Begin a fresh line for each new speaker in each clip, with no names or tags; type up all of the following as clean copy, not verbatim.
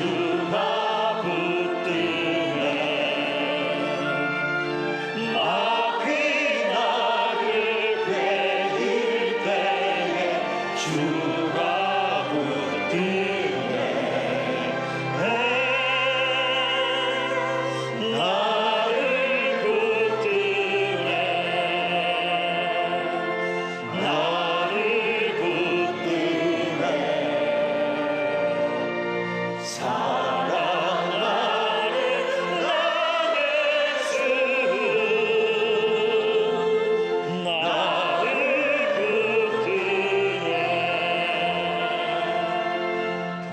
주가 붙들네. 마귀 나를 괴일 때에 주가 붙들네. 나를 붙들네. 나를 붙들네. 사랑하는 나의 주, 나를 붙들네.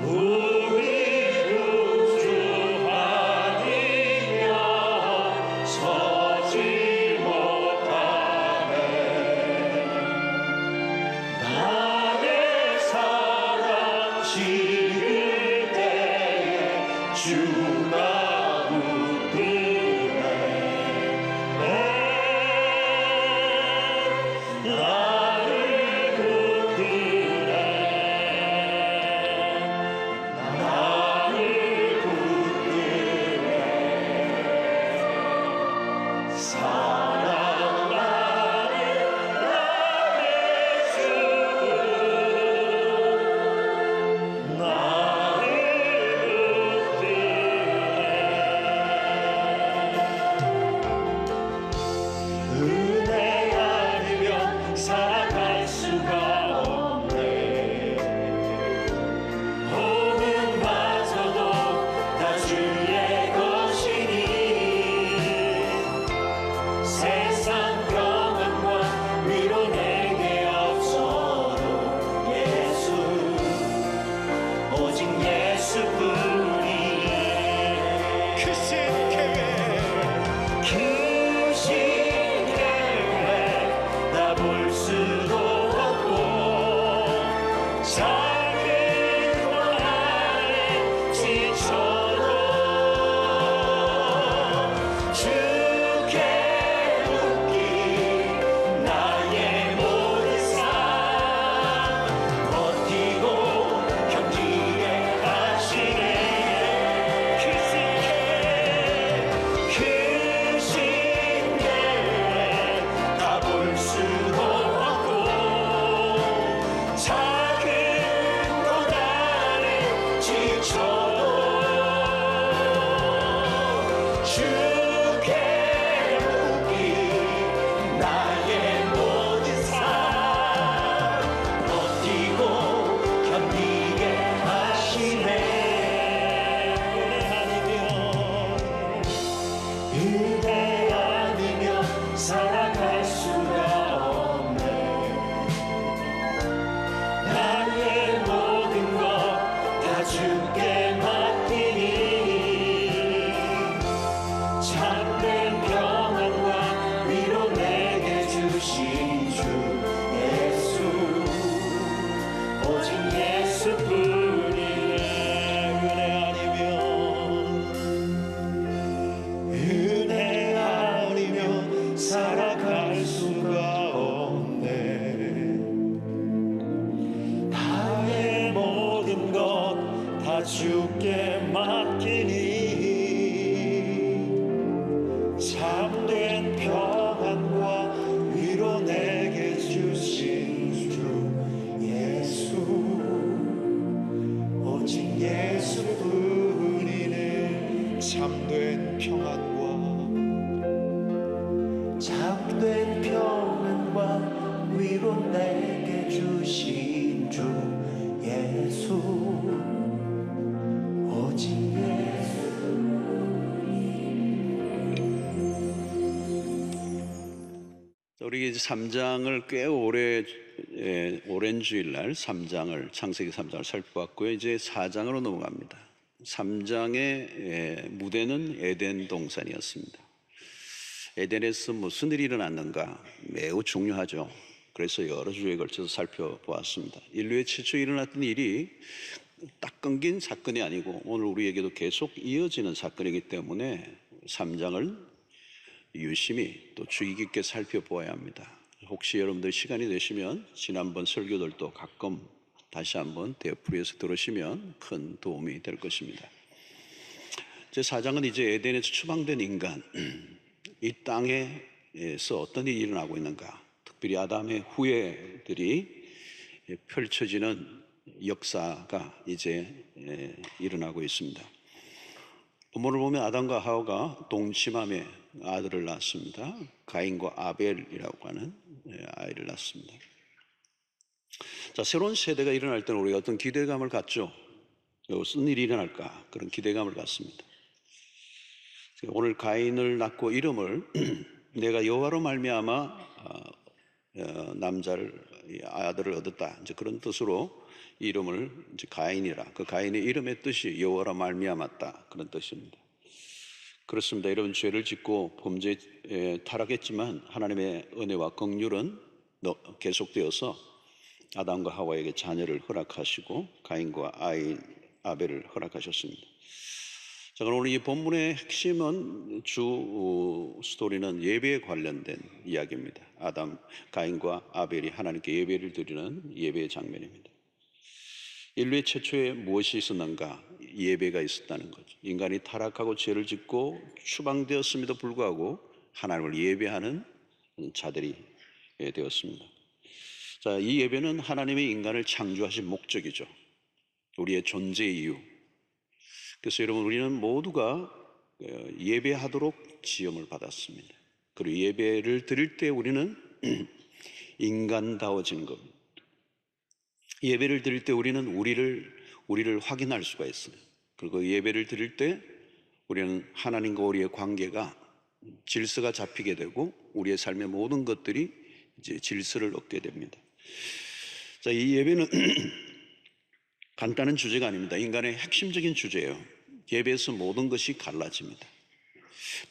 우리 구주 아니면 서지 못하네. 나의 사랑 식을 때에 주가 붙들네. 나를 붙들네. 나를 붙들네. 사랑하는 나의 주, 나를 붙들네. 은혜 아니면 살아갈 수가 없네. 호흡마저도 다 주의 것이니 세상 평안과 위로 내게 없어도 예수, 오직 예수뿐이. 크신 계획 다 볼 수도 없고 작은 것 안에 지쳐도 주께 묻기 나의 모든 삶 버티고 견디게 하시네. 크신 계획 다 볼 수도 없고 작은 것 안에 지쳐도 주께 묻기 나의 모든 삶 버티고 견디게 하시네. 은혜 아니면 살아갈 수가 없네. 나의 모든 것 다 주께 맡기니 참된 평안과 위로 내게 주신 주 예수, 오직 예수뿐이네. 은혜 아니면 살아갈 수가 없네. 나의 모든 것 다 주께 맡기니 참된 평안과 위로 내게 주신 주 예수, 오직 예수뿐이네. 참된 평안과 위로 내게 주신 주 예수, 오직 예수.
우리 이제 3장을 꽤 오랜 주일날 3장을 창세기 3장을 살펴봤고요. 이제 4장으로 넘어갑니다. 3장의 무대는 에덴 동산이었습니다. 에덴에서 무슨 일이 일어났는가 매우 중요하죠. 그래서 여러 주에 걸쳐서 살펴보았습니다. 인류의 최초 일어났던 일이 딱 끊긴 사건이 아니고 오늘 우리에게도 계속 이어지는 사건이기 때문에 3장을 유심히 또 주의 깊게 살펴보아야 합니다. 혹시 여러분들 시간이 되시면 지난번 설교들도 가끔 다시 한번 되풀이해서 들으시면 큰 도움이 될 것입니다. 제4장은 이제 에덴에서 추방된 인간, 이 땅에서 어떤 일이 일어나고 있는가, 특별히 아담의 후예들이 펼쳐지는 역사가 이제 일어나고 있습니다. 본문을 보면 아담과 하와가 동침함에 아들을 낳았습니다. 가인과 아벨이라고 하는 아이를 낳습니다. 자, 새로운 세대가 일어날 때는 우리가 어떤 기대감을 갖죠. 무슨 일이 일어날까, 그런 기대감을 갖습니다. 오늘 가인을 낳고 이름을 내가 여호와로 말미암아 남자를 아들을 얻었다, 이제 그런 뜻으로 이름을 이제 가인이라, 그 가인의 이름의 뜻이 여호와로 말미암았다, 그런 뜻입니다. 그렇습니다. 여러분, 죄를 짓고 범죄에 타락했지만 하나님의 은혜와 긍휼은 계속되어서 아담과 하와에게 자녀를 허락하시고 가인과 아벨을 허락하셨습니다. 자, 그럼 오늘 이 본문의 핵심은 주 스토리는 예배에 관련된 이야기입니다. 가인과 아벨이 하나님께 예배를 드리는 예배의 장면입니다. 인류의 최초에 무엇이 있었는가? 예배가 있었다는 거죠. 인간이 타락하고 죄를 짓고 추방되었음에도 불구하고 하나님을 예배하는 자들이 되었습니다. 자, 이 예배는 하나님이 인간을 창조하신 목적이죠. 우리의 존재 이유. 그래서 여러분, 우리는 모두가 예배하도록 지음을 받았습니다. 그리고 예배를 드릴 때 우리는 인간다워지는 겁니다. 예배를 드릴 때 우리는 우리를 확인할 수가 있어요. 그리고 예배를 드릴 때 우리는 하나님과 우리의 관계가 질서가 잡히게 되고 우리의 삶의 모든 것들이 이제 질서를 얻게 됩니다. 자, 이 예배는 간단한 주제가 아닙니다. 인간의 핵심적인 주제예요. 예배에서 모든 것이 갈라집니다.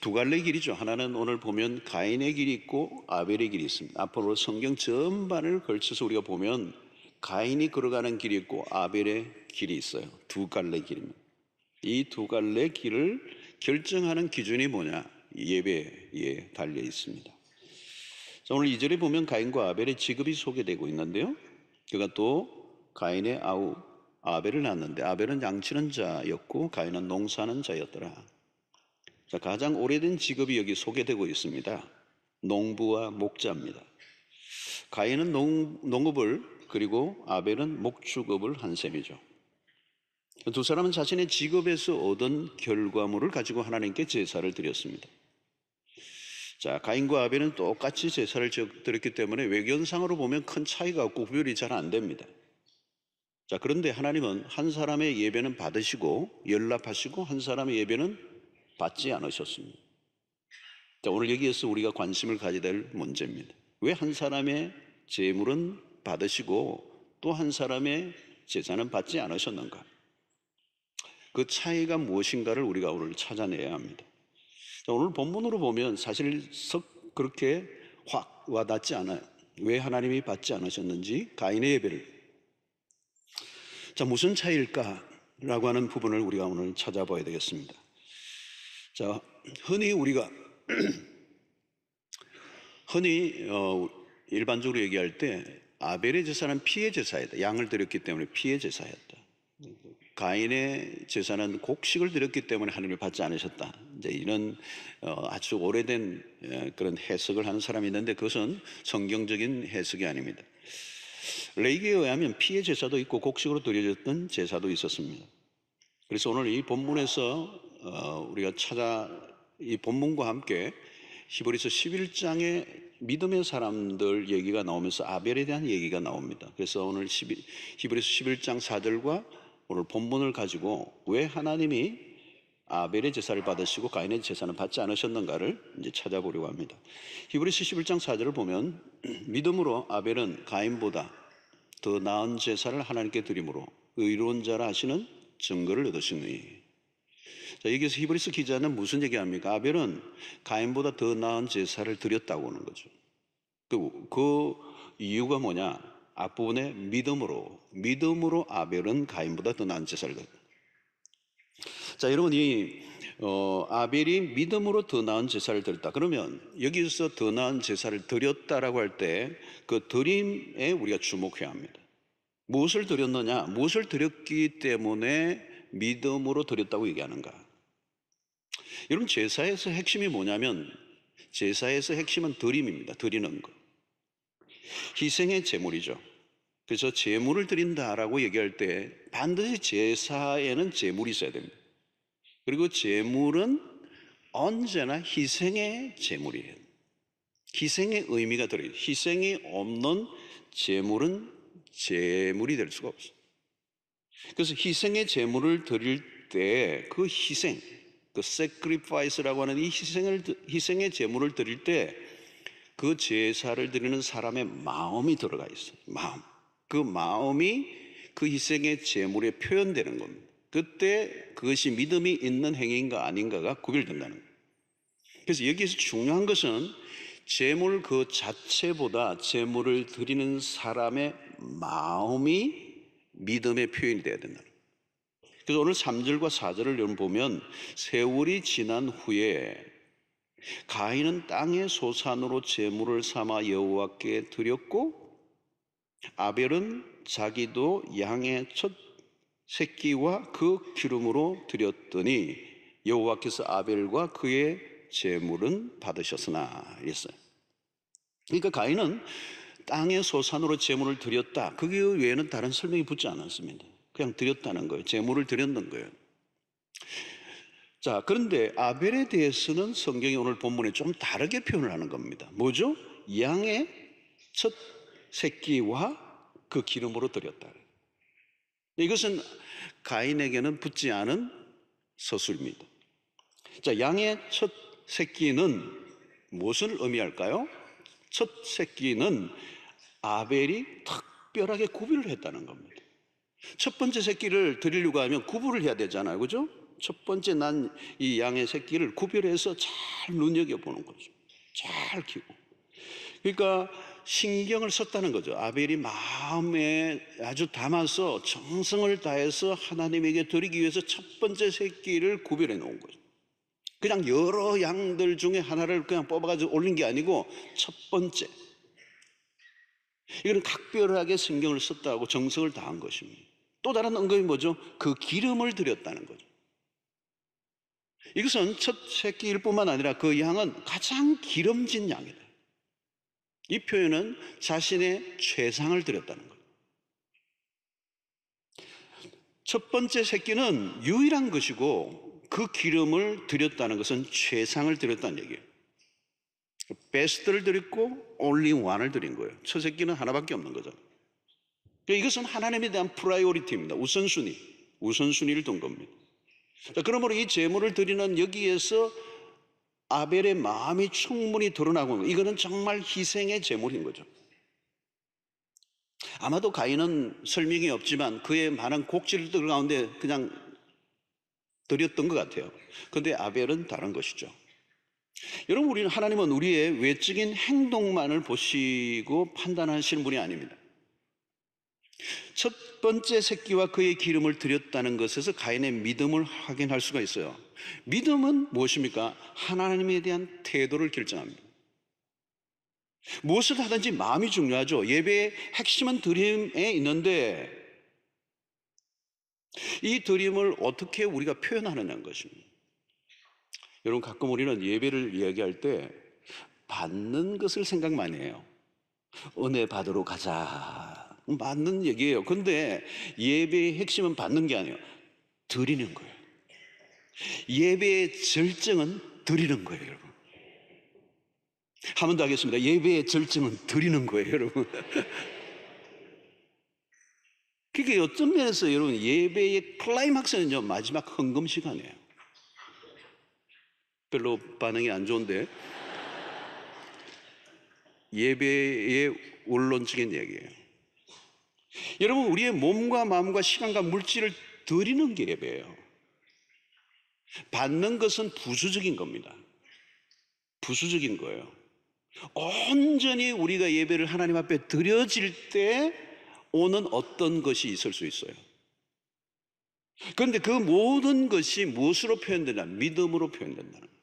두 갈래의 길이죠. 하나는 오늘 보면 가인의 길이 있고 아벨의 길이 있습니다. 앞으로 성경 전반을 걸쳐서 우리가 보면 가인이 걸어가는 길이 있고 아벨의 길이 있어요. 두 갈래의 길입니다. 이 두 갈래의 길을 결정하는 기준이 뭐냐? 예배에 달려 있습니다. 자, 오늘 2절에 보면 가인과 아벨의 직업이 소개되고 있는데요. 그가 또 가인의 아우 아벨을 낳았는데 아벨은 양치는 자였고 가인은 농사하는 자였더라. 자, 가장 오래된 직업이 여기 소개되고 있습니다. 농부와 목자입니다. 가인은 농업을, 그리고 아벨은 목축업을 한 셈이죠. 두 사람은 자신의 직업에서 얻은 결과물을 가지고 하나님께 제사를 드렸습니다. 자, 가인과 아벨은 똑같이 제사를 드렸기 때문에 외견상으로 보면 큰 차이가 없고 구별이 잘 안 됩니다. 자, 그런데 하나님은 한 사람의 예배는 받으시고 연락하시고 한 사람의 예배는 받지 않으셨습니다. 자, 오늘 여기에서 우리가 관심을 가져야 될 문제입니다. 왜 한 사람의 제물은 받으시고 또 한 사람의 제사는 받지 않으셨는가? 그 차이가 무엇인가를 우리가 오늘 찾아내야 합니다. 자, 오늘 본문으로 보면 사실 그렇게 확 와닿지 않아요. 왜 하나님이 받지 않으셨는지, 가인의 예배를. 자, 무슨 차이일까라고 하는 부분을 우리가 오늘 찾아봐야 되겠습니다. 자, 흔히 일반적으로 얘기할 때 아벨의 제사는 피의 제사였다. 양을 드렸기 때문에 피의 제사였다. 가인의 제사는 곡식을 드렸기 때문에 하나님을 받지 않으셨다. 이제 이런 아주 오래된 그런 해석을 하는 사람이 있는데 그것은 성경적인 해석이 아닙니다. 레위기에 의하면 피의 제사도 있고 곡식으로 드려졌던 제사도 있었습니다. 그래서 오늘 이 본문에서 우리가 이 본문과 함께 히브리서 11장에 믿음의 사람들 얘기가 나오면서 아벨에 대한 얘기가 나옵니다. 그래서 오늘 히브리서 11장 4절과 오늘 본문을 가지고 왜 하나님이 아벨의 제사를 받으시고 가인의 제사는 받지 않으셨는가를 이제 찾아보려고 합니다. 히브리서 11장 4절을 보면 믿음으로 아벨은 가인보다 더 나은 제사를 하나님께 드림으로 의로운 자라 하시는 증거를 얻으시니. 자, 여기서 히브리서 기자는 무슨 얘기합니까? 아벨은 가인보다 더 나은 제사를 드렸다고 하는 거죠. 그 이유가 뭐냐? 앞부분에 믿음으로 아벨은 가인보다 더 나은 제사를 드렸다. 자, 여러분, 아벨이 믿음으로 더 나은 제사를 드렸다. 그러면 여기서 더 나은 제사를 드렸다라고 할 때 그 드림에 우리가 주목해야 합니다. 무엇을 드렸느냐? 무엇을 드렸기 때문에 믿음으로 드렸다고 얘기하는가? 여러분, 제사에서 핵심이 뭐냐면, 제사에서 핵심은 드림입니다. 드리는 것. 희생의 제물이죠. 그래서 제물을 드린다라고 얘기할 때 반드시 제사에는 제물이 있어야 됩니다. 그리고 제물은 언제나 희생의 제물이에요. 희생의 의미가 들어요. 희생이 없는 제물은 제물이 될 수가 없어요. 그래서 희생의 제물을 드릴 때 그 희생, 그 sacrifice라고 하는 이 희생의 제물을 드릴 때 그 제사를 드리는 사람의 마음이 들어가 있어요. 마음. 그 마음이 그 희생의 제물에 표현되는 겁니다. 그때 그것이 믿음이 있는 행위인가 아닌가가 구별된다는 거예요. 그래서 여기에서 중요한 것은 제물 그 자체보다 제물을 드리는 사람의 마음이 믿음의 표현이 되어야 된다는 거예요. 그래서 오늘 3절과 4절을 여러분 보면, 세월이 지난 후에 가인은 땅의 소산으로 제물을 삼아 여호와께 드렸고, 아벨은 자기도 양의 첫 새끼와 그 기름으로 드렸더니 여호와께서 아벨과 그의 제물은 받으셨으나 이랬어요. 그러니까 가인은 땅의 소산으로 제물을 드렸다, 그 외에는 다른 설명이 붙지 않았습니다. 그냥 드렸다는 거예요. 제물을 드렸는 거예요. 자, 그런데 아벨에 대해서는 성경이 오늘 본문에 좀 다르게 표현을 하는 겁니다. 뭐죠? 양의 첫 새끼와 그 기름으로 드렸다. 이것은 가인에게는 붙지 않은 서술입니다. 자, 양의 첫 새끼는 무엇을 의미할까요? 첫 새끼는 아벨이 특별하게 구별을 했다는 겁니다. 첫 번째 새끼를 드리려고 하면 구분을 해야 되잖아요. 그죠? 첫 번째 난 이 양의 새끼를 구별해서 잘 눈여겨보는 거죠. 잘 키고. 그러니까 신경을 썼다는 거죠. 아벨이 마음에 아주 담아서 정성을 다해서 하나님에게 드리기 위해서 첫 번째 새끼를 구별해 놓은 거죠. 그냥 여러 양들 중에 하나를 그냥 뽑아가지고 올린 게 아니고 첫 번째. 이거는 각별하게 신경을 썼다고 정성을 다한 것입니다. 또 다른 언급이 뭐죠? 그 기름을 드렸다는 거죠. 이것은 첫 새끼일 뿐만 아니라 그 양은 가장 기름진 양이다. 이 표현은 자신의 최상을 드렸다는 거예요. 첫 번째 새끼는 유일한 것이고 그 기름을 드렸다는 것은 최상을 드렸다는 얘기예요. 베스트를 드렸고 only one을 드린 거예요. 첫 새끼는 하나밖에 없는 거죠. 이것은 하나님에 대한 프라이오리티입니다. 우선순위를 둔 겁니다. 자, 그러므로 이 제물을 드리는 여기에서 아벨의 마음이 충분히 드러나고 있는, 이거는 정말 희생의 제물인 거죠. 아마도 가인은 설명이 없지만 그의 많은 곡질들 가운데 그냥 드렸던 것 같아요. 그런데 아벨은 다른 것이죠. 여러분, 하나님은 우리의 외적인 행동만을 보시고 판단하시는 분이 아닙니다. 첫 번째 새끼와 그의 기름을 드렸다는 것에서 가인의 믿음을 확인할 수가 있어요. 믿음은 무엇입니까? 하나님에 대한 태도를 결정합니다. 무엇을 하든지 마음이 중요하죠. 예배의 핵심은 드림에 있는데 이 드림을 어떻게 우리가 표현하느냐는 것입니다. 여러분, 가끔 우리는 예배를 이야기할 때 받는 것을 생각 많이 해요. 은혜 받으러 가자, 맞는 얘기예요. 그런데 예배의 핵심은 받는 게 아니에요. 드리는 거예요. 예배의 절정은 드리는 거예요, 여러분. 한 번 더 하겠습니다. 예배의 절정은 드리는 거예요, 여러분. 그게 어떤 면에서 여러분, 예배의 클라이막스는요, 마지막 헌금 시간이에요. 별로 반응이 안 좋은데, 예배의 원론적인 얘기예요. 여러분, 우리의 몸과 마음과 시간과 물질을 드리는 게 예배예요. 받는 것은 부수적인 겁니다. 부수적인 거예요. 온전히 우리가 예배를 하나님 앞에 드려질 때 오는 어떤 것이 있을 수 있어요. 그런데 그 모든 것이 무엇으로 표현되냐? 믿음으로 표현된다는 거예요.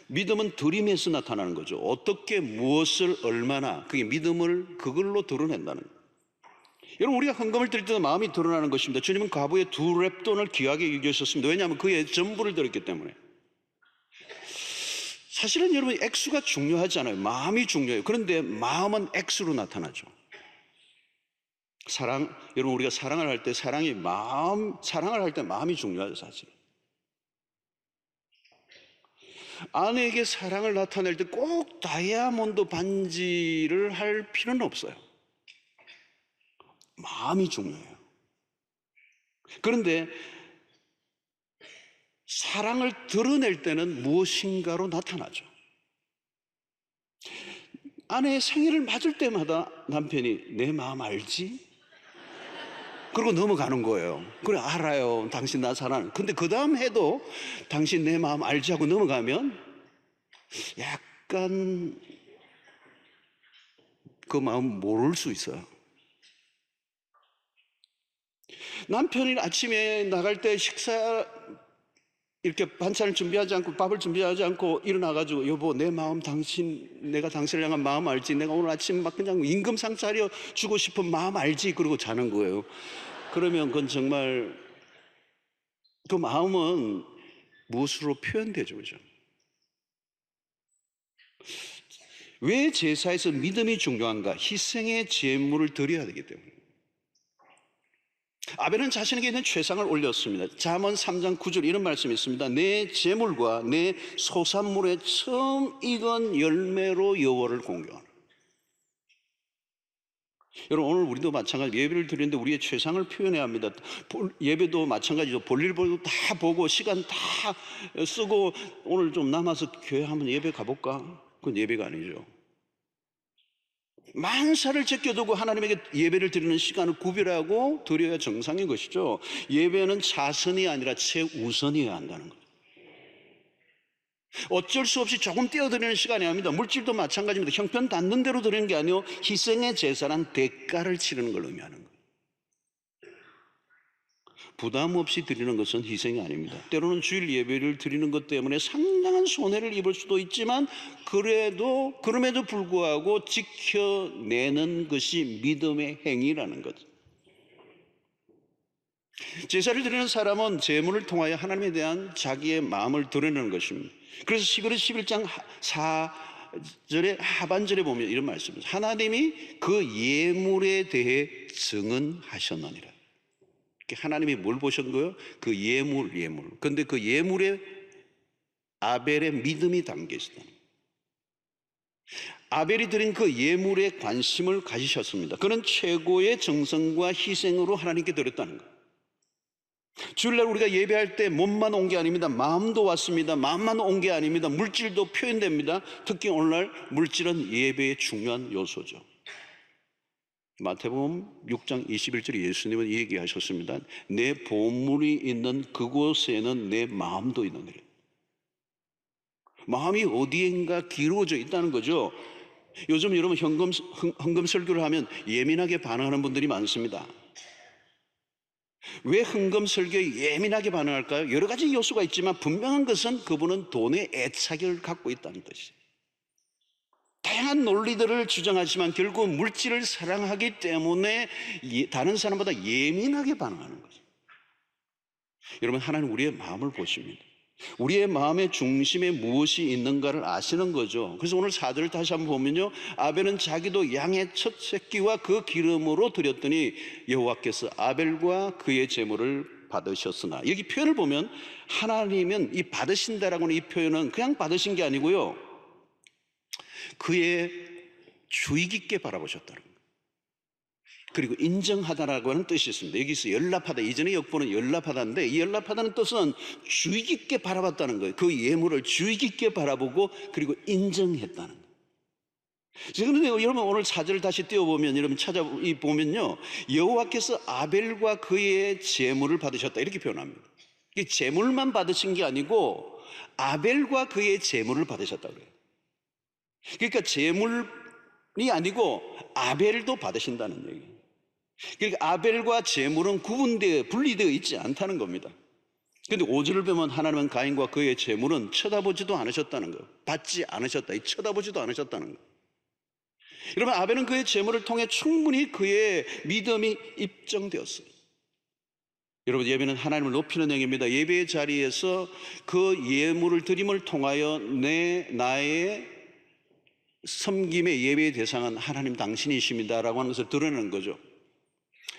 믿음은 드림에서 나타나는 거죠. 어떻게, 무엇을, 얼마나, 그게 믿음을 그걸로 드러낸다는 거예요. 여러분, 우리가 헌금을 드릴 때도 마음이 드러나는 것입니다. 주님은 과부의 2렙돈을 귀하게 여기셨습니다. 왜냐하면 그의 전부를 드렸기 때문에. 사실은 여러분, 액수가 중요하지 않아요. 마음이 중요해요. 그런데 마음은 액수로 나타나죠. 여러분, 우리가 사랑을 할 때 사랑을 할 때 마음이 중요하죠, 사실은. 아내에게 사랑을 나타낼 때 꼭 다이아몬드 반지를 할 필요는 없어요. 마음이 중요해요. 그런데 사랑을 드러낼 때는 무엇인가로 나타나죠. 아내의 생일을 맞을 때마다 남편이 내 마음 알지? 그러고 넘어가는 거예요. 그래, 알아요. 당신 나 사랑하는. 근데 그 다음 해도 당신 내 마음 알지 하고 넘어가면 약간 그 마음 모를 수 있어요. 남편이 아침에 나갈 때 식사 이렇게 반찬을 준비하지 않고 밥을 준비하지 않고 일어나가지고 여보 내 마음 내가 당신을 향한 마음 알지? 내가 오늘 아침 막 그냥 임금상 차려 주고 싶은 마음 알지? 그러고 자는 거예요. 그러면 그건 정말 그 마음은 무엇으로 표현되죠, 그죠? 왜 제사에서 믿음이 중요한가? 희생의 제물을 드려야 되기 때문에. 아벨은 자신에게 있는 최상을 올렸습니다. 잠언 3장 9절 이런 말씀이 있습니다. 내 제물과 내 소산물의 처음 익은 열매로 여호와를 공경하라. 여러분, 오늘 우리도 마찬가지 예배를 드리는데 우리의 최상을 표현해야 합니다. 예배도 마찬가지죠. 볼일 보고 다 보고 시간 다 쓰고 오늘 좀 남아서 교회 한번 예배 가볼까? 그건 예배가 아니죠. 만사를 제껴두고 하나님에게 예배를 드리는 시간을 구별하고 드려야 정상인 것이죠. 예배는 자선이 아니라 최우선이어야 한다는 거죠. 어쩔 수 없이 조금 떼어드리는 시간이 아닙니다. 물질도 마찬가지입니다. 형편 닿는 대로 드리는 게 아니요 희생의 제사란 대가를 치르는 걸 의미하는 거예요. 부담 없이 드리는 것은 희생이 아닙니다. 때로는 주일 예배를 드리는 것 때문에 상당한 손해를 입을 수도 있지만 그럼에도 불구하고 지켜내는 것이 믿음의 행위라는 거죠. 제사를 드리는 사람은 제물을 통하여 하나님에 대한 자기의 마음을 드러내는 것입니다. 그래서 11장 4절의 하반절에 보면 이런 말씀입니다. 하나님이 그 예물에 대해 증언하셨느니라. 하나님이 뭘 보신 거예요? 그 예물. 그런데 그 예물에 아벨의 믿음이 담겨 있다. 아벨이 드린 그 예물에 관심을 가지셨습니다. 그는 최고의 정성과 희생으로 하나님께 드렸다는 거예요. 주일날 우리가 예배할 때 몸만 온 게 아닙니다. 마음도 왔습니다. 마음만 온 게 아닙니다. 물질도 표현됩니다. 특히 오늘날 물질은 예배의 중요한 요소죠. 마태복음 6장 21절에 예수님은 이 얘기하셨습니다. 내 보물이 있는 그곳에는 내 마음도 있느니라. 마음이 어디엔가 기울어져 있다는 거죠. 요즘 여러분 헌금 설교를 하면 예민하게 반응하는 분들이 많습니다. 왜 헌금 설교에 예민하게 반응할까요? 여러 가지 요소가 있지만 분명한 것은 그분은 돈에 애착을 갖고 있다는 것이죠. 다양한 논리들을 주장하지만 결국 물질을 사랑하기 때문에 다른 사람보다 예민하게 반응하는 거죠. 여러분, 하나님 우리의 마음을 보십니다. 우리의 마음의 중심에 무엇이 있는가를 아시는 거죠. 그래서 오늘 4절을 다시 한번 보면요, 아벨은 자기도 양의 첫 새끼와 그 기름으로 드렸더니 여호와께서 아벨과 그의 제물을 받으셨으나, 여기 표현을 보면 하나님은 이 받으신다라고는 이 표현은 그냥 받으신 게 아니고요, 그의 주의 깊게 바라보셨다는 거예요. 그리고 인정하다라고 하는 뜻이 있습니다. 여기서 연락하다, 이전의 역보는 연락하다인데 이 연락하다는 뜻은 주의 깊게 바라봤다는 거예요. 그 예물을 주의 깊게 바라보고 그리고 인정했다는 거예요. 그런데 여러분 오늘 4절을 다시 띄워보면 여러분 찾아보면요, 여호와께서 아벨과 그의 제물을 받으셨다 이렇게 표현합니다. 이 제물만 받으신 게 아니고 아벨과 그의 제물을 받으셨다고 그래요. 그러니까 제물이 아니고 아벨도 받으신다는 얘기예요. 그러니까 아벨과 제물은 분리되어 있지 않다는 겁니다. 그런데 5절을 보면 하나님은 가인과 그의 제물은 쳐다보지도 않으셨다는 거예요. 받지 않으셨다. 쳐다보지도 않으셨다는 거예요. 여러분, 아벨은 그의 제물을 통해 충분히 그의 믿음이 입증되었어요. 여러분, 예배는 하나님을 높이는 행위입니다. 예배의 자리에서 그 예물을 드림을 통하여 나의 섬김의 예배의 대상은 하나님 당신이십니다라고 하는 것을 드러내는 거죠.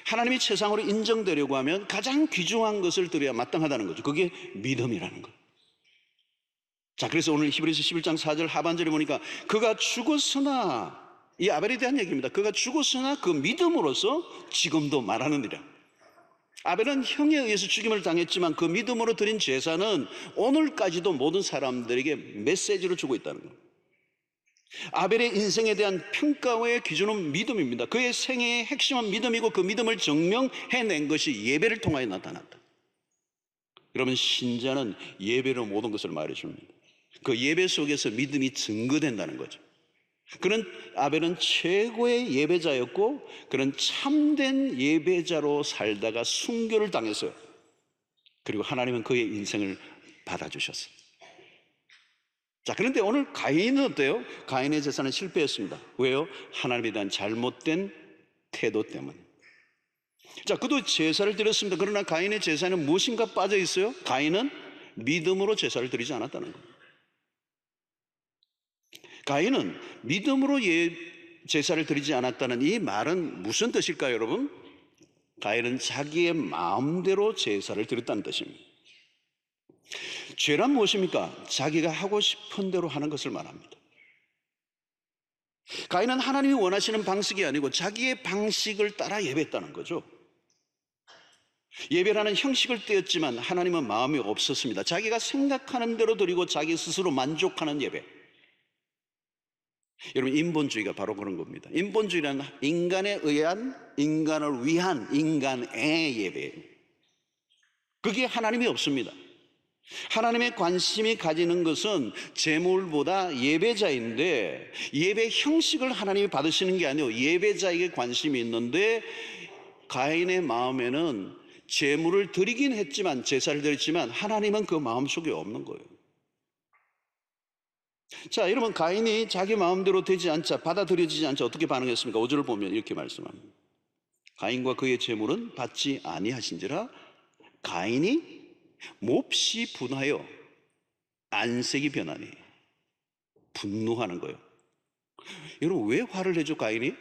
하나님이 세상으로 인정되려고 하면 가장 귀중한 것을 드려야 마땅하다는 거죠. 그게 믿음이라는 거예요. 자, 그래서 오늘 히브리서 11장 4절 하반절에 보니까 그가 죽었으나, 이 아벨에 대한 얘기입니다. 그가 죽었으나 그 믿음으로서 지금도 말하느니라. 아벨은 형에 의해서 죽임을 당했지만 그 믿음으로 드린 제사는 오늘까지도 모든 사람들에게 메시지를 주고 있다는 거예요. 아벨의 인생에 대한 평가의 기준은 믿음입니다. 그의 생애의 핵심은 믿음이고 그 믿음을 증명해낸 것이 예배를 통하여 나타났다. 여러분, 신자는 예배로 모든 것을 말해줍니다. 그 예배 속에서 믿음이 증거된다는 거죠. 그는 아벨은 최고의 예배자였고 그는 참된 예배자로 살다가 순교를 당했어요. 그리고 하나님은 그의 인생을 받아주셨어요. 자, 그런데 오늘 가인은 어때요? 가인의 제사는 실패했습니다. 왜요? 하나님에 대한 잘못된 태도 때문에. 자, 그도 제사를 드렸습니다. 그러나 가인의 제사는 무엇인가 빠져 있어요? 가인은 믿음으로 제사를 드리지 않았다는 겁니다. 가인은 믿음으로 제사를 드리지 않았다는 이 말은 무슨 뜻일까요, 여러분? 가인은 자기의 마음대로 제사를 드렸다는 뜻입니다. 죄란 무엇입니까? 자기가 하고 싶은 대로 하는 것을 말합니다. 가인은 하나님이 원하시는 방식이 아니고 자기의 방식을 따라 예배했다는 거죠. 예배라는 형식을 떼었지만 하나님은 마음이 없었습니다. 자기가 생각하는 대로 드리고 자기 스스로 만족하는 예배. 여러분, 인본주의가 바로 그런 겁니다. 인본주의라는 인간에 의한, 인간을 위한 인간의 예배예요. 그게 하나님이 없습니다. 하나님의 관심이 가지는 것은 제물보다 예배자인데, 예배 형식을 하나님이 받으시는 게 아니고 예배자에게 관심이 있는데, 가인의 마음에는 제물을 드리긴 했지만, 제사를 드렸지만 하나님은 그 마음속에 없는 거예요. 자, 여러분, 가인이 자기 마음대로 되지 않자, 받아들여지지 않자 어떻게 반응했습니까? 5절을 보면 이렇게 말씀합니다. 가인과 그의 제물은 받지 아니하신지라 가인이 몹시 분하여 안색이 변하니. 분노하는 거예요. 여러분, 왜 화를 내죠, 가인이?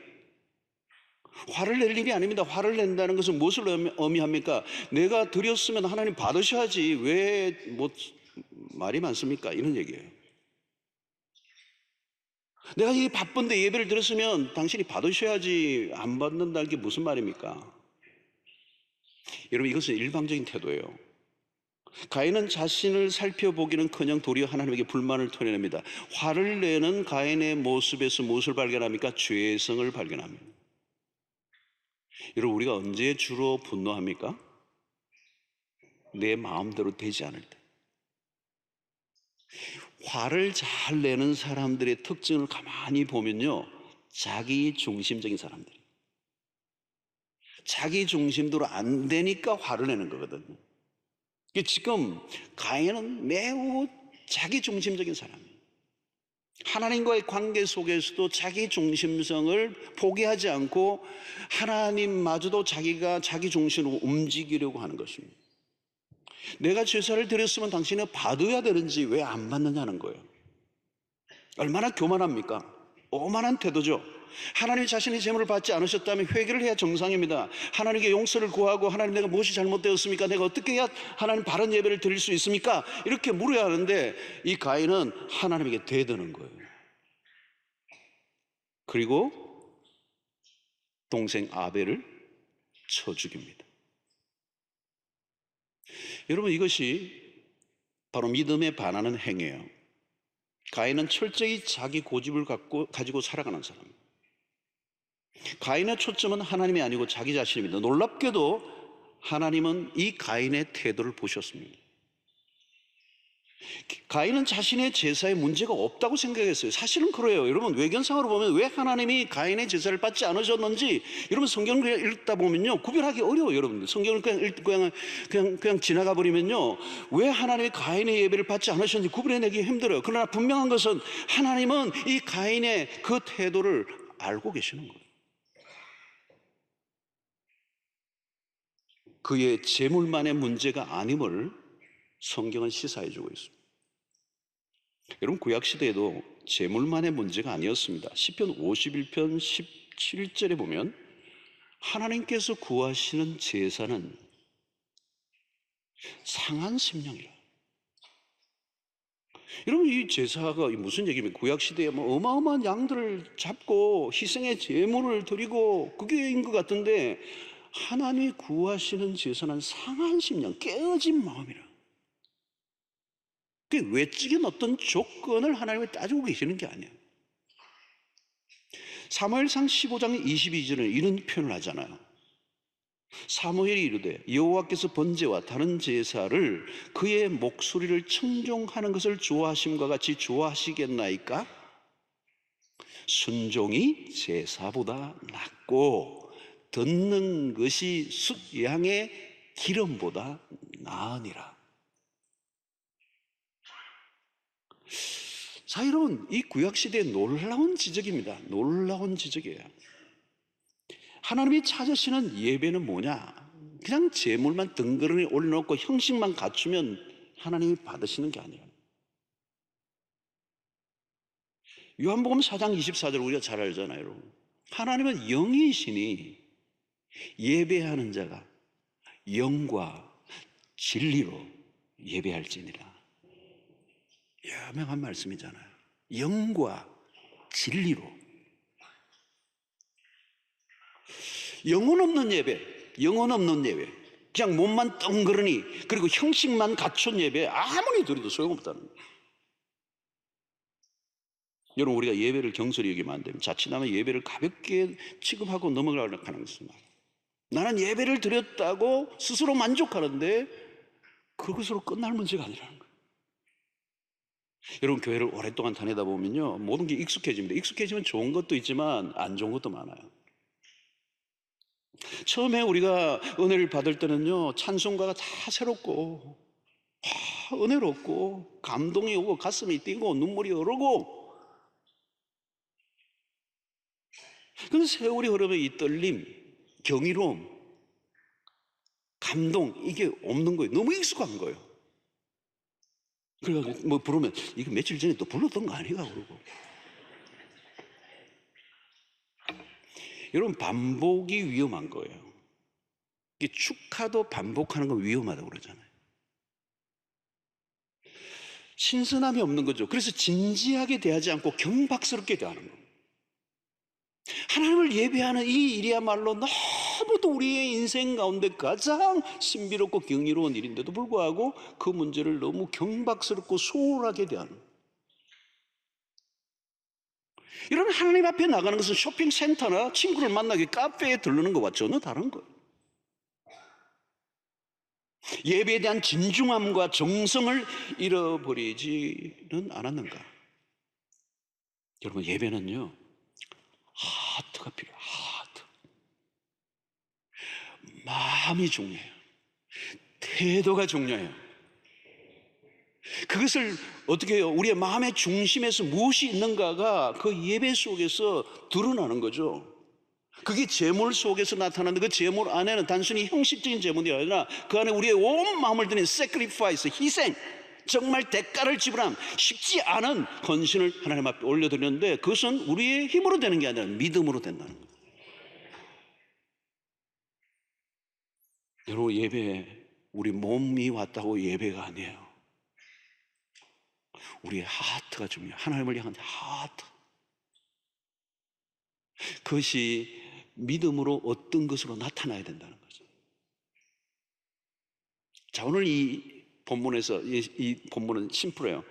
화를 낼 일이 아닙니다. 화를 낸다는 것은 무엇을 의미합니까? 내가 드렸으면 하나님 받으셔야지 왜 말이 많습니까? 이런 얘기예요. 내가 이 바쁜데 예배를 드렸으면 당신이 받으셔야지 안 받는다는 게 무슨 말입니까? 여러분, 이것은 일방적인 태도예요. 가인은 자신을 살펴보기는커녕 도리어 하나님에게 불만을 토해냅니다. 화를 내는 가인의 모습에서 무엇을 발견합니까? 죄성을 발견합니다. 여러분, 우리가 언제 주로 분노합니까? 내 마음대로 되지 않을 때. 화를 잘 내는 사람들의 특징을 가만히 보면요, 자기 중심적인 사람들이에요. 자기 중심대로 안 되니까 화를 내는 거거든요. 지금 가인은 매우 자기 중심적인 사람이에요. 하나님과의 관계 속에서도 자기 중심성을 포기하지 않고 하나님마저도 자기가 자기 중심으로 움직이려고 하는 것입니다. 내가 제사를 드렸으면 당신은 받아야 되는지 왜 안 받느냐는 거예요. 얼마나 교만합니까? 오만한 태도죠. 하나님이 자신의 제물을 받지 않으셨다면 회개를 해야 정상입니다. 하나님께 용서를 구하고, 하나님, 내가 무엇이 잘못되었습니까? 내가 어떻게 해야 하나님 바른 예배를 드릴 수 있습니까? 이렇게 물어야 하는데 이 가인은 하나님에게 대드는 거예요. 그리고 동생 아벨을 쳐 죽입니다. 여러분, 이것이 바로 믿음에 반하는 행위예요. 가인은 철저히 자기 고집을 가지고 살아가는 사람입니다. 가인의 초점은 하나님이 아니고 자기 자신입니다. 놀랍게도 하나님은 이 가인의 태도를 보셨습니다. 가인은 자신의 제사에 문제가 없다고 생각했어요. 사실은 그래요. 여러분, 외견상으로 보면 왜 하나님이 가인의 제사를 받지 않으셨는지, 여러분, 성경을 읽다 보면요, 구별하기 어려워요. 여러분들, 성경을 그냥 지나가 버리면요, 왜 하나님이 가인의 예배를 받지 않으셨는지 구별해내기 힘들어요. 그러나 분명한 것은 하나님은 이 가인의 그 태도를 알고 계시는 거예요. 그의 재물만의 문제가 아님을 성경은 시사해 주고 있습니다. 여러분, 구약시대에도 재물만의 문제가 아니었습니다. 시편 51편 17절에 보면 하나님께서 구하시는 제사는 상한 심령이라. 여러분, 이 제사가 무슨 얘기입니까? 구약시대에 뭐 어마어마한 양들을 잡고 희생의 제물을 드리고 그게인 것 같은데, 하나님이 구하시는 제사는 상한 심령, 깨어진 마음이라. 그 외적인 어떤 조건을 하나님이 따지고 계시는 게 아니에요. 사무엘상 15장 22절은 이런 표현을 하잖아요. 사무엘이 이르되 여호와께서 번제와 다른 제사를 그의 목소리를 청종하는 것을 좋아하심과 같이 좋아하시겠나이까? 순종이 제사보다 낫고 듣는 것이 숫양의 기름보다 나으니라. 자, 여러분, 이 구약시대의 놀라운 지적입니다. 놀라운 지적이에요. 하나님이 찾으시는 예배는 뭐냐? 그냥 제물만 덩그러니 올려놓고 형식만 갖추면 하나님이 받으시는 게 아니에요. 요한복음 4장 24절 우리가 잘 알잖아요, 여러분. 하나님은 영이시니 예배하는 자가 영과 진리로 예배할지니라. 유명한 말씀이잖아요. 영과 진리로. 영혼 없는 예배, 영혼 없는 예배, 그냥 몸만 덩그러니 그리고 형식만 갖춘 예배, 아무리 드려도 소용없다는 거예요. 여러분, 우리가 예배를 경솔히 여기면 안 됩니다. 자칫하면 예배를 가볍게 취급하고 넘어가려고 하는 것입니다. 나는 예배를 드렸다고 스스로 만족하는데 그것으로 끝날 문제가 아니라는 거예요. 여러분, 교회를 오랫동안 다니다 보면요, 모든 게 익숙해집니다. 익숙해지면 좋은 것도 있지만 안 좋은 것도 많아요. 처음에 우리가 은혜를 받을 때는요, 찬송가가 다 새롭고 은혜롭고 감동이 오고 가슴이 뛰고 눈물이 흐르고, 근데 세월이 흐르면 이 떨림, 경이로움, 감동, 이게 없는 거예요. 너무 익숙한 거예요. 그래가지고 뭐 부르면 이거 며칠 전에 또 불렀던 거 아니가 그러고. 여러분, 반복이 위험한 거예요. 이 축하도 반복하는 건 위험하다고 그러잖아요. 신선함이 없는 거죠. 그래서 진지하게 대하지 않고 경박스럽게 대하는 겁니다. 하나님을 예배하는 이 일이야말로 너무도 우리의 인생 가운데 가장 신비롭고 경이로운 일인데도 불구하고 그 문제를 너무 경박스럽고 소홀하게 대하는 거예요. 여러분, 하나님 앞에 나가는 것은 쇼핑센터나 친구를 만나기 카페에 들르는 것과 전혀 다른 거예요. 예배에 대한 진중함과 정성을 잃어버리지는 않았는가? 여러분, 예배는요, 하트가 필요해요. 하트. 마음이 중요해요. 태도가 중요해요. 그것을 어떻게 해요? 우리의 마음의 중심에서 무엇이 있는가가 그 예배 속에서 드러나는 거죠. 그게 제물 속에서 나타나는, 그 제물 안에는 단순히 형식적인 제물이 아니라 그 안에 우리의 온 마음을 드린 sacrifice, 희생, 정말 대가를 지불함, 쉽지 않은 헌신을 하나님 앞에 올려드리는데, 그것은 우리의 힘으로 되는 게 아니라 믿음으로 된다는 거예요. 여러분, 예배, 우리 몸이 왔다고 예배가 아니에요. 우리의 하트가 중요해요. 하나님을 향한 하트. 그것이 믿음으로 어떤 것으로 나타나야 된다는 거죠. 자, 오늘 이 본문에서 이 본문은 심플해요.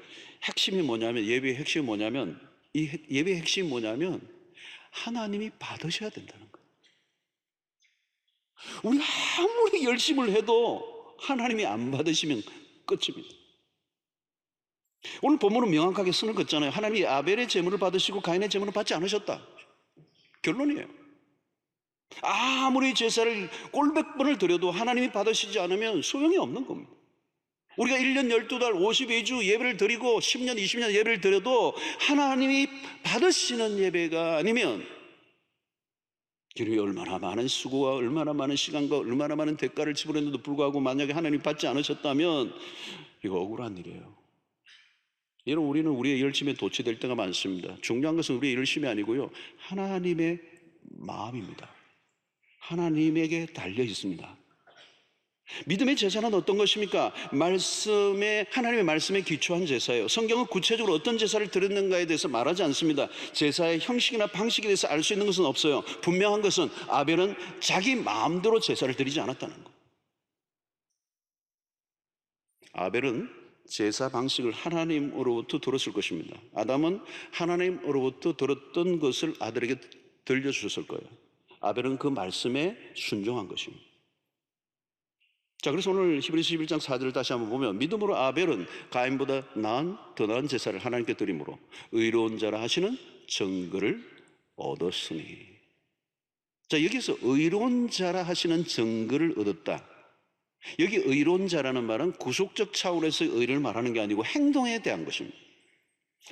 핵심이 뭐냐면, 예배의 핵심이 뭐냐면, 이 예배의 핵심이 뭐냐면 하나님이 받으셔야 된다는 거예요. 우리가 아무리 열심을 해도 하나님이 안 받으시면 끝입니다. 오늘 본문은 명확하게 쓰는 거 있잖아요. 하나님이 아벨의 제물을 받으시고 가인의 제물을 받지 않으셨다. 결론이에요. 아무리 제사를 꼴백 번을 드려도 하나님이 받으시지 않으면 소용이 없는 겁니다. 우리가 1년 12달 52주 예배를 드리고 10년 20년 예배를 드려도 하나님이 받으시는 예배가 아니면 그리고 얼마나 많은 수고와 얼마나 많은 시간과 얼마나 많은 대가를 지불했는데도 불구하고 만약에 하나님 받지 않으셨다면 이거 억울한 일이에요. 여러분, 우리는 우리의 열심에 도취될 때가 많습니다. 중요한 것은 우리의 열심이 아니고요, 하나님의 마음입니다. 하나님에게 달려 있습니다. 믿음의 제사는 어떤 것입니까? 하나님의 말씀에 기초한 제사예요. 성경은 구체적으로 어떤 제사를 드렸는가에 대해서 말하지 않습니다. 제사의 형식이나 방식에 대해서 알 수 있는 것은 없어요. 분명한 것은 아벨은 자기 마음대로 제사를 드리지 않았다는 것. 아벨은 제사 방식을 하나님으로부터 들었을 것입니다. 아담은 하나님으로부터 들었던 것을 아들에게 들려주셨을 거예요. 아벨은 그 말씀에 순종한 것입니다. 자, 그래서 오늘 히브리서 11장 4절을 다시 한번 보면, 믿음으로 아벨은 가인보다 더 나은 제사를 하나님께 드림으로 의로운 자라 하시는 증거를 얻었으니. 자, 여기서 의로운 자라 하시는 증거를 얻었다. 여기 의로운 자라는 말은 구속적 차원에서의 의를 말하는 게 아니고 행동에 대한 것입니다.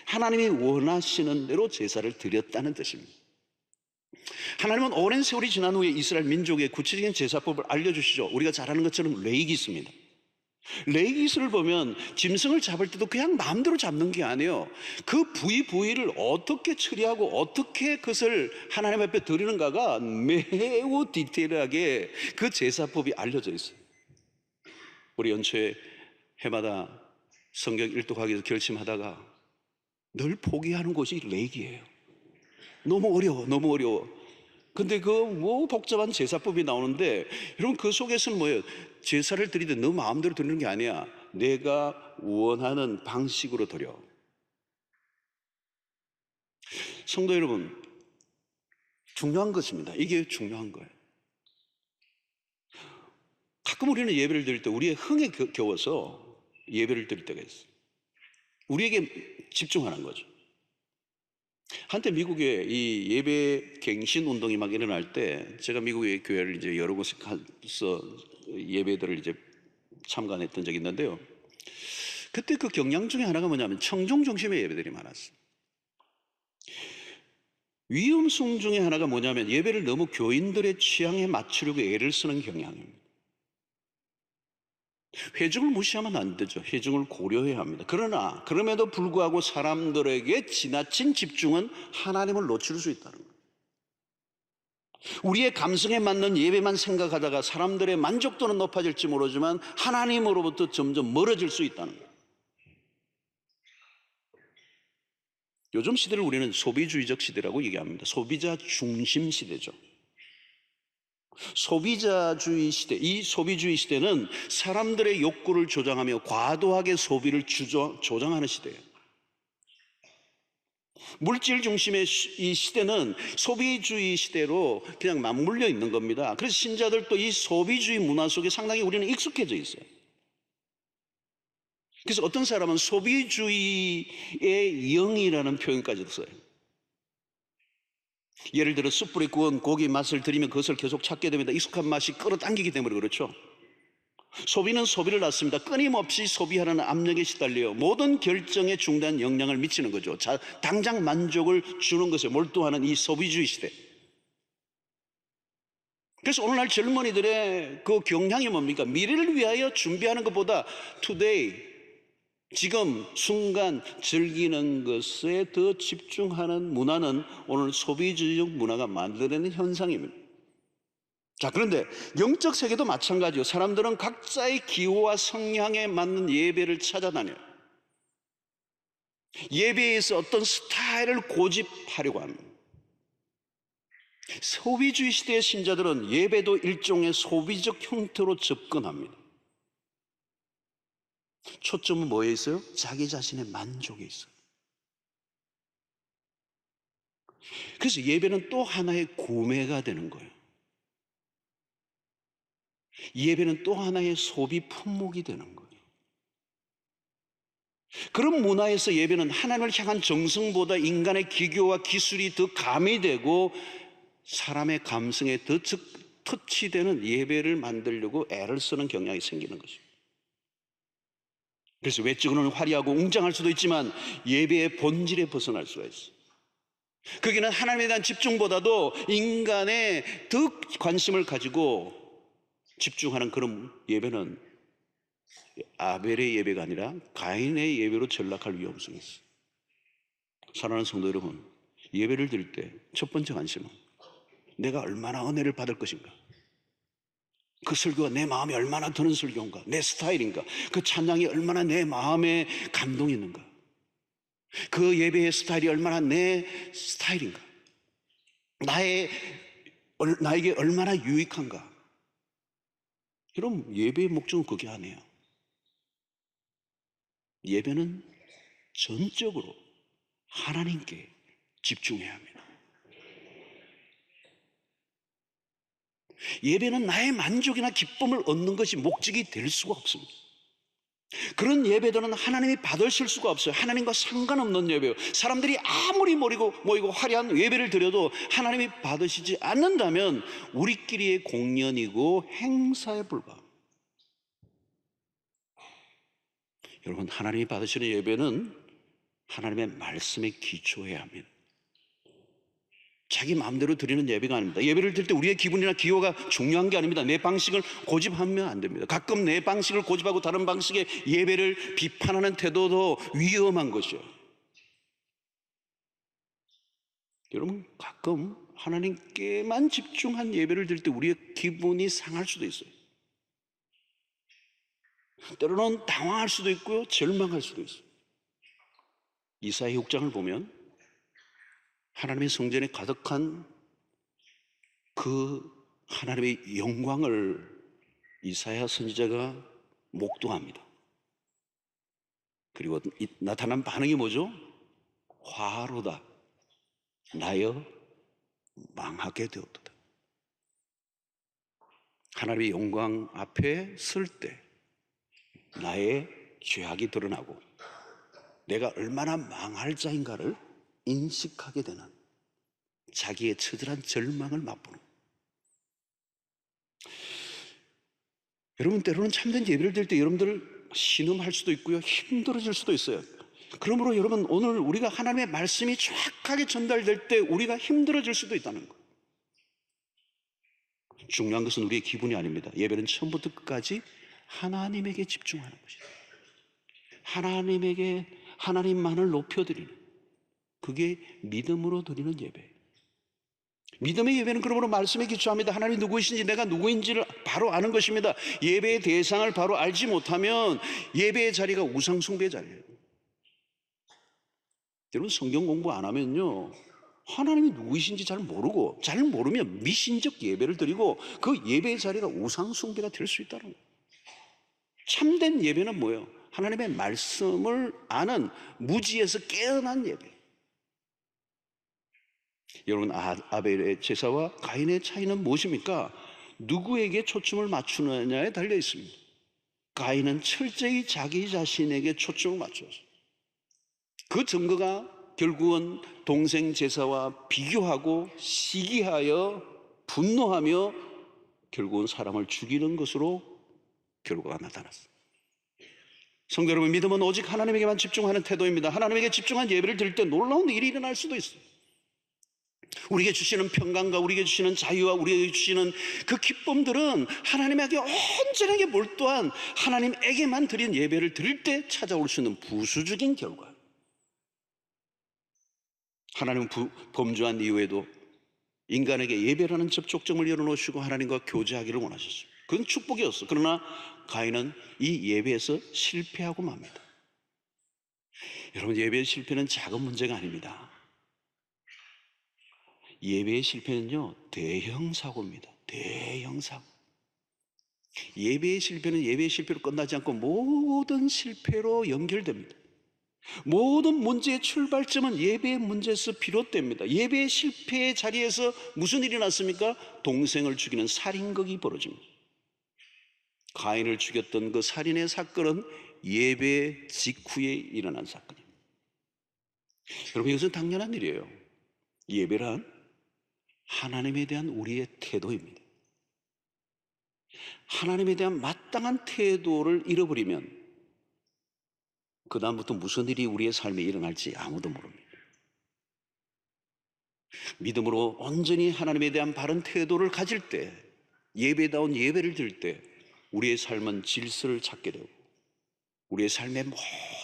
하나님이 원하시는 대로 제사를 드렸다는 뜻입니다. 하나님은 오랜 세월이 지난 후에 이스라엘 민족의 구체적인 제사법을 알려주시죠. 우리가 잘 아는 것처럼 레위기스입니다. 레위기스를 보면 짐승을 잡을 때도 그냥 마음대로 잡는 게 아니에요. 그 부위를 어떻게 처리하고 어떻게 그것을 하나님 앞에 드리는가가 매우 디테일하게 그 제사법이 알려져 있어요. 우리 연초에 해마다 성경 일독하기 위해서 결심하다가 늘 포기하는 곳이 레위기예요. 너무 어려워. 근데 복잡한 제사법이 나오는데, 여러분, 그 속에서는 뭐예요? 제사를 드리되 너 마음대로 드리는 게 아니야. 내가 원하는 방식으로 드려. 성도 여러분, 중요한 것입니다. 이게 중요한 거예요. 가끔 우리는 예배를 드릴 때 우리의 흥에 겨워서 예배를 드릴 때가 있어요. 우리에게 집중하는 거죠. 한때 미국에 이 예배 갱신 운동이 막 일어날 때, 제가 미국의 교회를 이제 여러 곳에 가서 예배들을 이제 참관했던 적이 있는데요. 그때 그 경향 중에 하나가 뭐냐면 청중 중심의 예배들이 많았어요. 위험성 중에 하나가 뭐냐면 예배를 너무 교인들의 취향에 맞추려고 애를 쓰는 경향입니다. 회중을 무시하면 안 되죠. 회중을 고려해야 합니다. 그러나 그럼에도 불구하고 사람들에게 지나친 집중은 하나님을 놓칠 수 있다는 거예요. 우리의 감성에 맞는 예배만 생각하다가 사람들의 만족도는 높아질지 모르지만 하나님으로부터 점점 멀어질 수 있다는 거예요. 요즘 시대를 우리는 소비주의적 시대라고 얘기합니다. 소비자 중심 시대죠. 소비자주의 시대, 이 소비주의 시대는 사람들의 욕구를 조장하며 과도하게 소비를 조장하는 시대예요. 물질 중심의 이 시대는 소비주의 시대로 그냥 맞물려 있는 겁니다. 그래서 신자들도 이 소비주의 문화 속에 상당히 우리는 익숙해져 있어요. 그래서 어떤 사람은 소비주의의 영이라는 표현까지도 써요. 예를 들어 숯불에 구운 고기 맛을 들이면 그것을 계속 찾게 됩니다. 익숙한 맛이 끌어당기기 때문에 그렇죠. 소비는 소비를 낳습니다. 끊임없이 소비하라는 압력에 시달려 모든 결정에 중대한 영향을 미치는 거죠. 당장 만족을 주는 것에 몰두하는 이 소비주의 시대. 그래서 오늘날 젊은이들의 그 경향이 뭡니까? 미래를 위하여 준비하는 것보다 today, 지금 순간 즐기는 것에 더 집중하는 문화는 오늘 소비주의적 문화가 만들어내는 현상입니다. 자, 그런데 영적 세계도 마찬가지요. 사람들은 각자의 기호와 성향에 맞는 예배를 찾아다녀요. 예배에서 어떤 스타일을 고집하려고 합니다. 소비주의 시대의 신자들은 예배도 일종의 소비적 형태로 접근합니다. 초점은 뭐에 있어요? 자기 자신의 만족에 있어요. 그래서 예배는 또 하나의 구매가 되는 거예요. 예배는 또 하나의 소비 품목이 되는 거예요. 그런 문화에서 예배는 하나님을 향한 정성보다 인간의 기교와 기술이 더 가미되고 사람의 감성에 더 터치되는 예배를 만들려고 애를 쓰는 경향이 생기는 것입니다. 그래서 외적으로는 화려하고 웅장할 수도 있지만 예배의 본질에 벗어날 수가 있어요. 거기는 하나님에 대한 집중보다도 인간의 더 관심을 가지고 집중하는 그런 예배는 아벨의 예배가 아니라 가인의 예배로 전락할 위험성이 있어요. 사랑하는 성도 여러분, 예배를 드릴 때 첫 번째 관심은 내가 얼마나 은혜를 받을 것인가, 그 설교가 내 마음에 얼마나 드는 설교인가, 내 스타일인가, 그 찬양이 얼마나 내 마음에 감동이 있는가, 그 예배의 스타일이 얼마나 내 스타일인가, 나에게 얼마나 유익한가. 여러분, 예배의 목적은 그게 아니에요. 예배는 전적으로 하나님께 집중해야 합니다. 예배는 나의 만족이나 기쁨을 얻는 것이 목적이 될 수가 없습니다. 그런 예배들은 하나님이 받으실 수가 없어요. 하나님과 상관없는 예배예요. 사람들이 아무리 모이고 화려한 예배를 드려도 하나님이 받으시지 않는다면 우리끼리의 공연이고 행사에 불과합니다. 여러분, 하나님이 받으시는 예배는 하나님의 말씀에 기초해야 합니다. 자기 마음대로 드리는 예배가 아닙니다. 예배를 드릴 때 우리의 기분이나 기호가 중요한 게 아닙니다. 내 방식을 고집하면 안 됩니다. 가끔 내 방식을 고집하고 다른 방식의 예배를 비판하는 태도도 위험한 것이에요. 여러분, 가끔 하나님께만 집중한 예배를 드릴 때 우리의 기분이 상할 수도 있어요. 때로는 당황할 수도 있고요, 절망할 수도 있어요. 이사야 6장을 보면 하나님의 성전에 가득한 그 하나님의 영광을 이사야 선지자가 목도합니다. 그리고 나타난 반응이 뭐죠? 화로다, 나여 망하게 되었도다. 하나님의 영광 앞에 설 때 나의 죄악이 드러나고 내가 얼마나 망할 자인가를 인식하게 되는, 자기의 처절한 절망을 맛보는. 여러분, 때로는 참된 예배를 드릴 때 여러분들 신음할 수도 있고요, 힘들어질 수도 있어요. 그러므로 여러분, 오늘 우리가 하나님의 말씀이 정확하게 전달될 때 우리가 힘들어질 수도 있다는 거예요. 중요한 것은 우리의 기분이 아닙니다. 예배는 처음부터 끝까지 하나님에게 집중하는 것이다. 하나님만을 높여드리는, 그게 믿음으로 드리는 예배. 믿음의 예배는 그러므로 말씀에 기초합니다. 하나님이 누구이신지 내가 누구인지를 바로 아는 것입니다. 예배의 대상을 바로 알지 못하면 예배의 자리가 우상숭배의 자리예요. 여러분, 성경 공부 안 하면요, 하나님이 누구이신지 잘 모르면 미신적 예배를 드리고 그 예배의 자리가 우상숭배가 될 수 있다는 거예요. 참된 예배는 뭐예요? 하나님의 말씀을 아는 무지에서 깨어난 예배. 여러분, 아벨의 제사와 가인의 차이는 무엇입니까? 누구에게 초점을 맞추느냐에 달려 있습니다. 가인은 철저히 자기 자신에게 초점을 맞추었어요. 그 증거가 결국은 동생 제사와 비교하고 시기하여 분노하며 결국은 사람을 죽이는 것으로 결과가 나타났어요. 성도 여러분, 믿음은 오직 하나님에게만 집중하는 태도입니다. 하나님에게 집중한 예배를 드릴 때 놀라운 일이 일어날 수도 있어요. 우리에게 주시는 평강과 우리에게 주시는 자유와 우리에게 주시는 그 기쁨들은 하나님에게 온전하게 몰두한 하나님에게만 드린 예배를 드릴 때 찾아올 수 있는 부수적인 결과. 하나님은 범죄한 이후에도 인간에게 예배라는 접촉점을 열어놓으시고 하나님과 교제하기를 원하셨습니다. 그건 축복이었어. 그러나 가인은 이 예배에서 실패하고 맙니다. 여러분, 예배의 실패는 작은 문제가 아닙니다. 예배의 실패는요, 대형 사고입니다. 대형 사고. 예배의 실패는 예배의 실패로 끝나지 않고 모든 실패로 연결됩니다. 모든 문제의 출발점은 예배의 문제에서 비롯됩니다. 예배의 실패의 자리에서 무슨 일이 났습니까? 동생을 죽이는 살인극이 벌어집니다. 가인을 죽였던 그 살인의 사건은 예배 직후에 일어난 사건입니다. 여러분, 이것은 당연한 일이에요. 예배란 하나님에 대한 우리의 태도입니다. 하나님에 대한 마땅한 태도를 잃어버리면 그 다음부터 무슨 일이 우리의 삶에 일어날지 아무도 모릅니다. 믿음으로 온전히 하나님에 대한 바른 태도를 가질 때, 예배다운 예배를 드릴 때 우리의 삶은 질서를 찾게 되고 우리의 삶의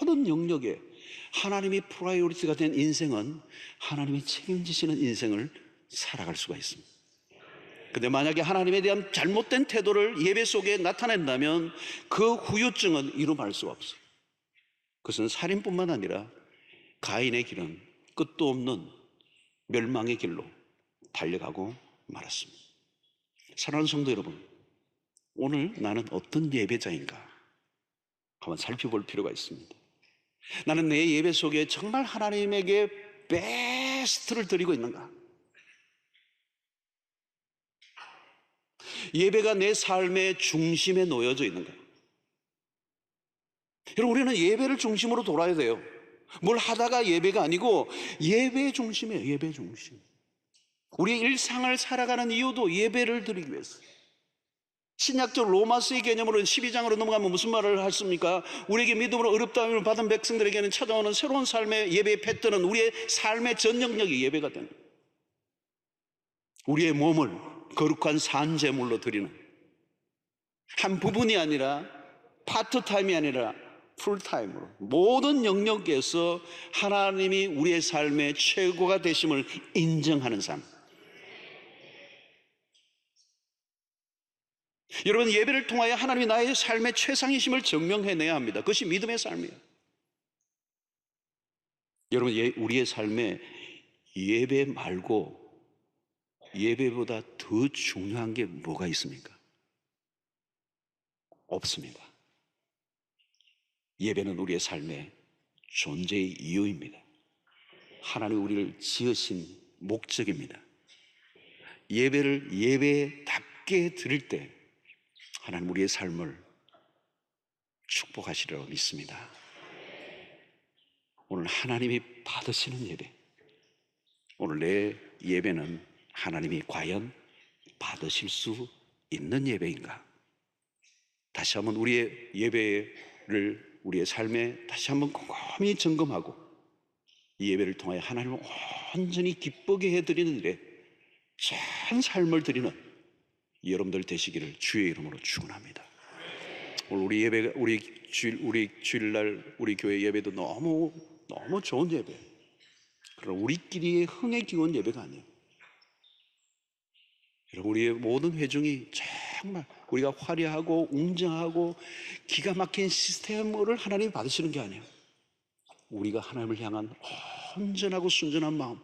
모든 영역에 하나님이 프라이오리티가 된 인생은 하나님이 책임지시는 인생을 살아갈 수가 있습니다. 근데 만약에 하나님에 대한 잘못된 태도를 예배 속에 나타낸다면 그 후유증은 이루 말할 수가 없어요. 그것은 살인뿐만 아니라 가인의 길은 끝도 없는 멸망의 길로 달려가고 말았습니다. 사랑하는 성도 여러분, 오늘 나는 어떤 예배자인가 한번 살펴볼 필요가 있습니다. 나는 내 예배 속에 정말 하나님에게 베스트를 드리고 있는가? 예배가 내 삶의 중심에 놓여져 있는가? 여러분, 우리는 예배를 중심으로 돌아야 돼요. 뭘 하다가 예배가 아니고 예배 중심이에요. 예배 중심. 우리의 일상을 살아가는 이유도 예배를 드리기 위해서. 신약적 로마서의 개념으로는 12장으로 넘어가면 무슨 말을 하십니까? 우리에게 믿음으로 어렵다함을 받은 백성들에게는 찾아오는 새로운 삶의 예배의 패턴은 우리의 삶의 전 영역이 예배가 되는 거예요. 우리의 몸을 거룩한 산제물로 드리는 한 부분이 아니라 파트타임이 아니라 풀타임으로 모든 영역에서 하나님이 우리의 삶의 최고가 되심을 인정하는 삶. 여러분, 예배를 통하여 하나님이 나의 삶의 최상이심을 증명해내야 합니다. 그것이 믿음의 삶이에요. 여러분, 우리의 삶에 예배 말고 예배보다 더 중요한 게 뭐가 있습니까? 없습니다. 예배는 우리의 삶의 존재의 이유입니다. 하나님 우리를 지으신 목적입니다. 예배를 예배답게 드릴 때 하나님 우리의 삶을 축복하시리라고 믿습니다. 오늘 하나님이 받으시는 예배, 오늘 내 예배는 하나님이 과연 받으실 수 있는 예배인가? 다시 한번 우리의 예배를 우리의 삶에 다시 한번 곰곰이 점검하고 이 예배를 통하여 하나님을 온전히 기쁘게 해드리는 일에 전 삶을 드리는 여러분들 되시기를 주의 이름으로 축원합니다. 오늘 우리 예배가 우리 주일날 우리 교회 예배도 너무 좋은 예배. 그러나 우리끼리의 흥에 기운 예배가 아니에요. 여러분, 우리의 모든 회중이 정말 우리가 화려하고 웅장하고 기가 막힌 시스템을 하나님이 받으시는 게 아니에요. 우리가 하나님을 향한 온전하고 순전한 마음,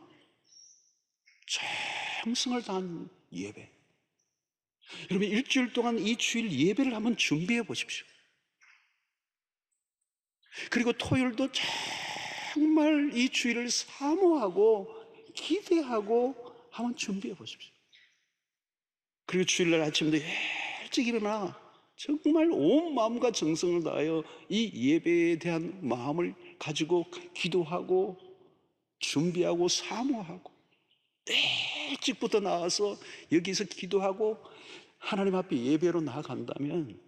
정성을 다한 예배. 여러분, 일주일 동안 이 주일 예배를 한번 준비해 보십시오. 그리고 토요일도 정말 이 주일을 사모하고 기대하고 한번 준비해 보십시오. 그리고 주일날 아침에 일찍 일어나 정말 온 마음과 정성을 다하여 이 예배에 대한 마음을 가지고 기도하고 준비하고 사모하고 일찍부터 나와서 여기서 기도하고 하나님 앞에 예배로 나아간다면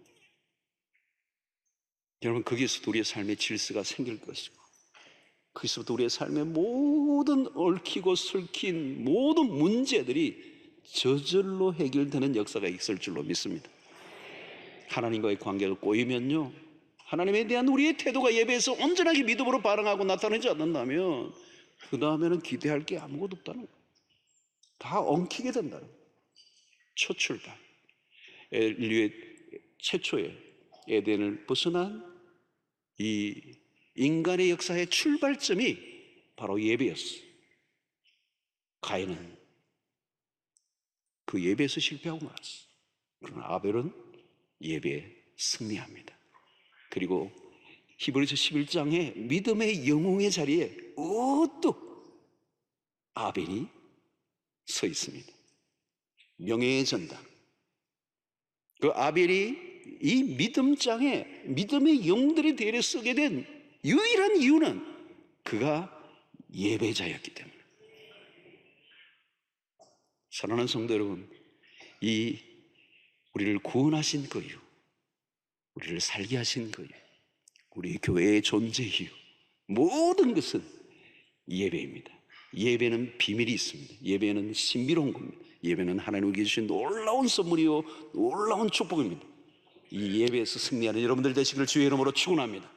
여러분, 거기에서도 우리의 삶의 질서가 생길 것이고 거기서부터 우리의 삶의 모든 얽히고 설킨 모든 문제들이 저절로 해결되는 역사가 있을 줄로 믿습니다. 하나님과의 관계가 꼬이면요, 하나님에 대한 우리의 태도가 예배에서 온전하게 믿음으로 반응하고 나타나지 않는다면 그 다음에는 기대할 게 아무것도 없다는 거예요. 다 엉키게 된다는 거예요. 첫 출발, 인류의 최초의 에덴을 벗어난 이 인간의 역사의 출발점이 바로 예배였어요. 가인은 그 예배에서 실패하고 말았어요. 그러나 아벨은 예배에 승리합니다. 그리고 히브리서 11장에 믿음의 영웅의 자리에 우뚝 아벨이 서 있습니다. 명예의 전당. 그 아벨이 이 믿음장에 믿음의 영웅들의 대열에 서게 된 유일한 이유는 그가 예배자였기 때문에. 사랑하는 성도 여러분, 이 우리를 구원하신 그 이유, 우리를 살게 하신 그 이유, 우리 교회의 존재 이유, 모든 것은 예배입니다. 예배는 비밀이 있습니다. 예배는 신비로운 겁니다. 예배는 하나님께 주신 놀라운 선물이요 놀라운 축복입니다. 이 예배에서 승리하는 여러분들 되시기를 주의 이름으로 축원합니다.